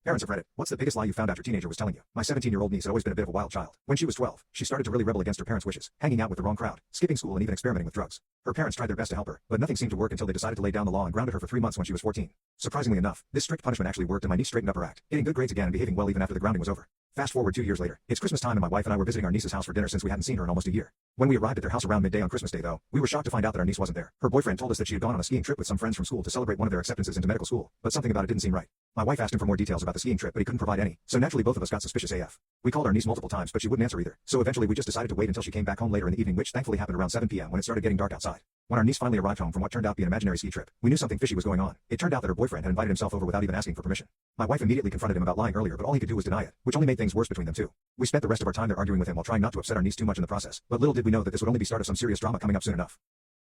Parents have read it. What's the biggest lie you found out your teenager was telling you? My 17-year-old niece had always been a bit of a wild child. When she was 12, she started to really rebel against her parents' wishes, hanging out with the wrong crowd, skipping school and even experimenting with drugs. Her parents tried their best to help her, but nothing seemed to work until they decided to lay down the law and grounded her for 3 months when she was 14. Surprisingly enough, this strict punishment actually worked and my niece straightened up her act, getting good grades again and behaving well even after the grounding was over. Fast forward 2 years later. It's Christmas time and my wife and I were visiting our niece's house for dinner since we hadn't seen her in almost a year. When we arrived at their house around midday on Christmas Day though, we were shocked to find out that our niece wasn't there. Her boyfriend told us that she had gone on a skiing trip with some friends from school to celebrate one of their acceptances into medical school, but something about it didn't seem right. My wife asked him for more details about the skiing trip but he couldn't provide any, so naturally both of us got suspicious AF. We called our niece multiple times but she wouldn't answer either, so eventually we just decided to wait until she came back home later in the evening, which thankfully happened around 7 p.m. when it started getting dark outside. When our niece finally arrived home from what turned out to be an imaginary ski trip, we knew something fishy was going on. It turned out that her boyfriend had invited himself over without even asking for permission. My wife immediately confronted him about lying earlier but all he could do was deny it, which only made things worse between them two. We spent the rest of our time there arguing with him while trying not to upset our niece too much in the process, but little did we know that this would only be start of some serious drama coming up soon enough.